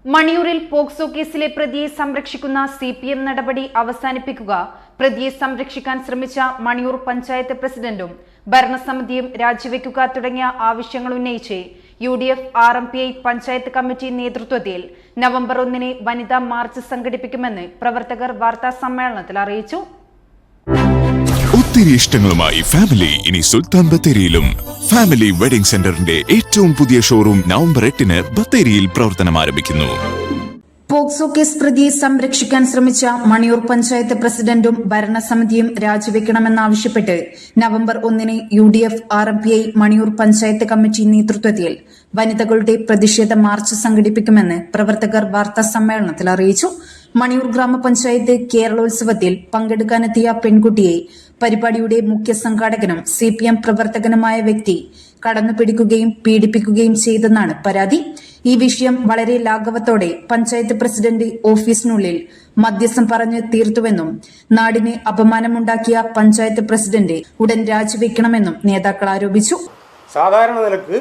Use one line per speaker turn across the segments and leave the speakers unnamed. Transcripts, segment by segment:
മണിയൂരിൽ POCSO കേസിലെ പ്രതിയെ സംരക്ഷിക്കുന്ന CPM നടപടി അവസാനിപ്പിക്കുക, പ്രതിയെ സംരക്ഷിക്കാൻ ശ്രമിച്ച മണിയൂർ പഞ്ചായത്ത് പ്രസിഡന്റും ഭരണസമിതിയും രാജിവെക്കുക തുടങ്ങിയ ആവശ്യങ്ങൾ ഉന്നയിച്ച് UDF RMPI പഞ്ചായത്ത് കമ്മിറ്റി നേതൃത്വത്തിൽ നവംബർ 1-ന് വനിതാ മാർച്ച് സംഘടിപ്പിക്കുമെന്ന് പ്രവർത്തകർ വാർത്താ സമ്മേളനത്തിൽ അറിയിച്ചു.
ഒത്തിരി ഇഷ്ടങ്ങളുമായി ഫാമിലി ഇനി സുൽത്താൻ ബത്തേരിയിലും. ഫാമിലി വെഡിംഗ് സെന്ററിന്റെ ഏറ്റവും പുതിയ ഷോറൂം നവംബർ 8-ന് ബത്തേരിയിൽ പ്രവർത്തനം ആരംഭിക്കുന്നു.
പോക്സോ കേസ് പ്രതിയെ സംരക്ഷിക്കാൻ ശ്രമിച്ച മണിയൂർ പഞ്ചായത്ത് പ്രസിഡന്റും ഭരണസമിതിയും രാജിവെക്കണമെന്നാവശ്യപ്പെട്ട് നവംബർ 1-ന് UDF RMPI Maniyur panchayat committee നേതൃത്വത്തിൽ വനിതകളുടെ പ്രതിഷേധ മാർച്ച് സംഘടിപ്പിക്കുമെന്ന് പ്രവർത്തകർ വാർത്താ സമ്മേളനത്തിൽ അറിയിച്ചു. മണിയൂർ ഗ്രാമപഞ്ചായത്ത് കേരളോത്സവത്തിൽ പങ്കെടുക്കാനെത്തിയ പെൺകുട്ടിയെ പരിപാടിയുടെ മുഖ്യ സംഘാടകനും CPM പ്രവർത്തകനുമായ വ്യക്തി കടന്നുപിടിക്കുകയും പീഡിപ്പിക്കുകയും ചെയ്തെന്നാണ് പരാതി. ഈ വിഷയം വളരെ ലാഘവത്തോടെ പഞ്ചായത്ത് പ്രസിഡന്റ് ഓഫീസിനുള്ളിൽ മധ്യസ്ഥം പറഞ്ഞ് തീർത്തുവെന്നും നാടിന് അപമാനമുണ്ടാക്കിയ പഞ്ചായത്ത് പ്രസിഡന്റ് ഉടൻ രാജിവെക്കണമെന്നും നേതാക്കൾ ആരോപിച്ചു.
സാധാരണ നിലക്ക്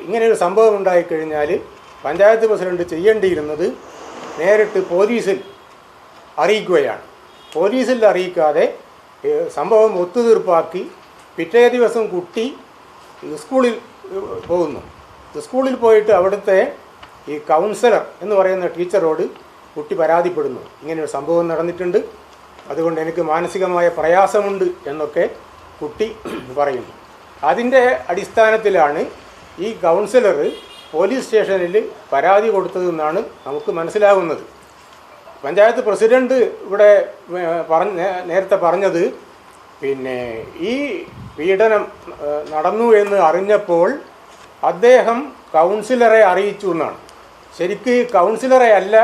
ഇങ്ങനെയൊരു സംഭവം ഉണ്ടായിക്കഴിഞ്ഞാൽ പഞ്ചായത്ത് പ്രസിഡന്റ് ചെയ്യേണ്ടിയിരുന്നത് നേരിട്ട് പോലീസിൽ അറിയിക്കുകയാണ്. പോലീസിൽ അറിയിക്കാതെ സംഭവം ഒത്തുതീർപ്പാക്കി പിറ്റേ ദിവസം കുട്ടി സ്കൂളിൽ പോകുന്നു. സ്കൂളിൽ പോയിട്ട് അവിടുത്തെ ഈ കൗൺസിലർ എന്ന് പറയുന്ന ടീച്ചറോട് കുട്ടി പരാതിപ്പെടുന്നു, ഇങ്ങനെയൊരു സംഭവം നടന്നിട്ടുണ്ട്, അതുകൊണ്ട് എനിക്ക് മാനസികമായ പ്രയാസമുണ്ട് എന്നൊക്കെ കുട്ടി പറയുന്നു. അതിൻ്റെ അടിസ്ഥാനത്തിലാണ് ഈ കൗൺസിലർ പോലീസ് സ്റ്റേഷനിൽ പരാതി കൊടുത്തതെന്നാണ് നമുക്ക് മനസ്സിലാകുന്നത്. പഞ്ചായത്ത് പ്രസിഡന്റ് ഇവിടെ നേരത്തെ പറഞ്ഞത് ഈ പീഡനം നടന്നു എന്ന് അറിഞ്ഞപ്പോൾ അദ്ദേഹം കൗൺസിലറെ അറിയിച്ചു എന്നാണ്. ശരിക്ക് കൗൺസിലറെ അല്ല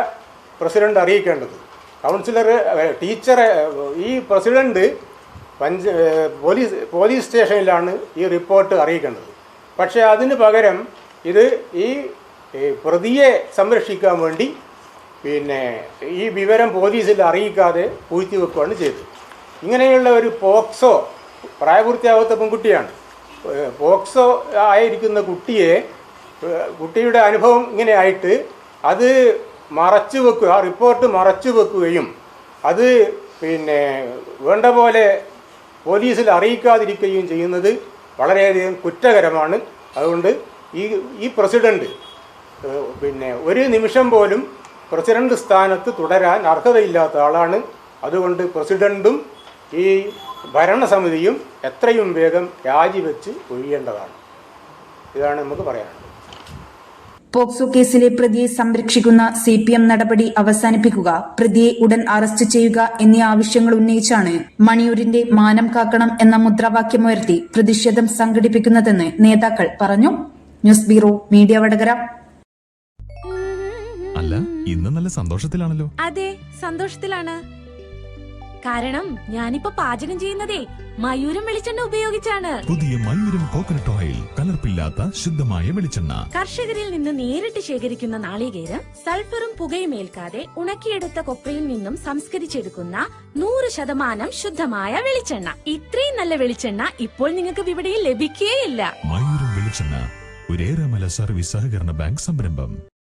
പ്രസിഡന്റ് അറിയിക്കേണ്ടത്. ടീച്ചറെ ഈ പ്രസിഡന്റ് പോലീസ് സ്റ്റേഷനിലാണ് ഈ റിപ്പോർട്ട് അറിയിക്കേണ്ടത്. പക്ഷേ അതിന് പകരം ഇത് ഈ പ്രതിയെ സംരക്ഷിക്കാൻ വേണ്ടി ഈ വിവരം പോലീസിൽ അറിയിക്കാതെ പൂഴ്ത്തിവെക്കുകയാണ് ചെയ്തത്. ഇങ്ങനെയുള്ള ഒരു പോക്സോ പ്രായപൂർത്തിയാവാത്ത പെൺകുട്ടിയാണ്. പോക്സോ ആയിരിക്കുന്ന കുട്ടിയുടെ അനുഭവം ഇങ്ങനെ ആയിട്ട് അത് മറച്ചു വെക്കുക, ആ റിപ്പോർട്ട് മറച്ചു വെക്കുകയും അത് വേണ്ട പോലെ പോലീസിൽ അറിയിക്കാതിരിക്കുകയും ചെയ്യുന്നത് വളരെയധികം കുറ്റകരമാണ്. അതുകൊണ്ട് ഈ പ്രസിഡന്റ് ഒരു നിമിഷം പോലും പ്രസിഡന്റ് സ്ഥാനത്ത് തുടരാൻ അർഹതയില്ലാത്ത ആളാണ്. അതുകൊണ്ട് പ്രസിഡന്റും ഈ ഭരണസമിതിയും എത്രയും വേഗം രാജിവെച്ച് ഒഴിയേണ്ടതാണ്. ഇതാണ് നമുക്ക് പറയാനുള്ളത്.
പോക്സോ കേസിലെ പ്രതിയെ സംരക്ഷിക്കുന്ന CPM നടപടി അവസാനിപ്പിക്കുക, പ്രതിയെ ഉടൻ അറസ്റ്റ് ചെയ്യുക എന്നീ ആവശ്യങ്ങൾ ഉന്നയിച്ചാണ് മണിയൂരിന്റെ മാനം കാക്കണം എന്ന മുദ്രാവാക്യമുയർത്തി പ്രതിഷേധം സംഘടിപ്പിക്കുന്നതെന്ന് നേതാക്കൾ പറഞ്ഞു. News bureau, media Vadakara.
അല്ല, ഇന്ന് നല്ല സന്തോഷത്തിലാണല്ലോ.
അതെ, സന്തോഷത്തിലാണ്. കാരണം ഞാനിപ്പോ പാചകം ചെയ്യുന്നതേ മയൂരം വെളിച്ചെണ്ണ ഉപയോഗിച്ചാണ്.
പുതിയ മയൂരം കോക്കനട്ട് ഓയിൽ, കലർപ്പില്ലാത്ത ശുദ്ധമായ വെളിച്ചെണ്ണ.
കർഷകരിൽ നിന്ന് നേരിട്ട് ശേഖരിക്കുന്ന നാളികേരം സൾഫറും പുകയും ഏൽക്കാതെ ഉണക്കിയെടുത്ത കൊപ്രയിൽ നിന്നും സംസ്കരിച്ചെടുക്കുന്ന 100% ശുദ്ധമായ വെളിച്ചെണ്ണ. ഇത്രയും നല്ല വെളിച്ചെണ്ണ ഇപ്പോൾ നിങ്ങൾക്ക് വിപണിയിൽ ലഭിക്കുകയില്ല.
മയൂരം വെളിച്ചെണ്ണ, ഒരു ഏറെമല സർവീസ് സഹകരണ ബാങ്ക് സംരംഭം.